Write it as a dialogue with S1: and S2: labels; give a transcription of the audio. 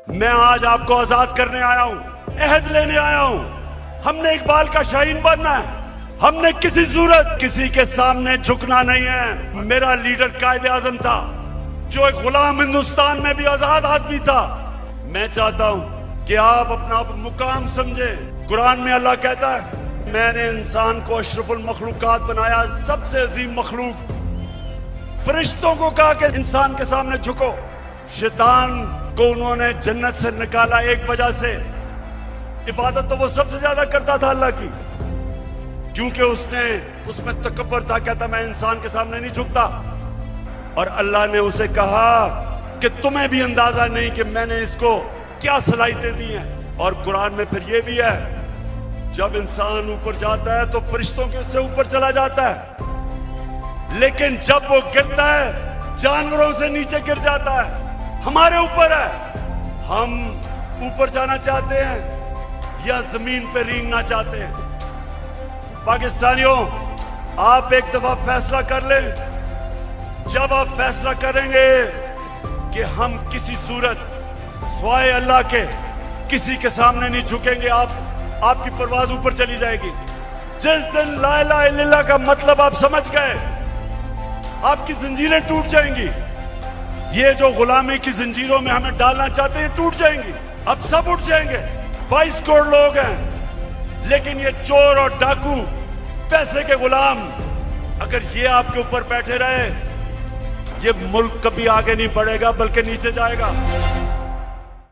S1: میں آج آپ کو آزاد کرنے آیا ہوں، عہد لینے آیا ہوں۔ ہم نے اقبال کا شاہین بننا ہے، ہم نے کسی صورت کسی کے سامنے جھکنا نہیں ہے۔ میرا لیڈر قائد اعظم تھا جو ایک غلام ہندوستان میں بھی آزاد آدمی تھا۔ میں چاہتا ہوں کہ آپ اپنا مقام سمجھیں۔ قرآن میں اللہ کہتا ہے میں نے انسان کو اشرف المخلوقات بنایا، سب سے عظیم مخلوق۔ فرشتوں کو کہا کہ انسان کے سامنے جھکو۔ شیطان کو انہوں نے جنت سے نکالا ایک وجہ سے، عبادت تو وہ سب سے زیادہ کرتا تھا اللہ کی، کیونکہ اس میں تکبر تھا، کہتا میں انسان کے سامنے نہیں جھکتا۔ اور اللہ نے اسے کہا کہ تمہیں بھی اندازہ نہیں کہ میں نے اس کو کیا صلاحیتیں دی ہیں۔ اور قرآن میں پھر یہ بھی ہے جب انسان اوپر جاتا ہے تو فرشتوں کے اس سے اوپر چلا جاتا ہے، لیکن جب وہ گرتا ہے جانوروں سے نیچے گر جاتا ہے۔ ہمارے اوپر ہے، ہم اوپر جانا چاہتے ہیں یا زمین پہ رینگنا چاہتے ہیں۔ پاکستانیوں، آپ ایک دفعہ فیصلہ کر لیں۔ جب آپ فیصلہ کریں گے کہ ہم کسی صورت سوائے اللہ کے کسی کے سامنے نہیں جھکیں گے، آپ کی پرواز اوپر چلی جائے گی۔ جس دن لا الہ الا اللہ کا مطلب آپ سمجھ گئے، آپ کی زنجیریں ٹوٹ جائیں گی۔ یہ جو غلامی کی زنجیروں میں ہمیں ڈالنا چاہتے ہیں ٹوٹ جائیں گی، اب سب اٹھ جائیں گے۔ 22 کروڑ لوگ ہیں، لیکن یہ چور اور ڈاکو، پیسے کے غلام، اگر یہ آپ کے اوپر بیٹھے رہے، یہ ملک کبھی آگے نہیں بڑھے گا بلکہ نیچے جائے گا۔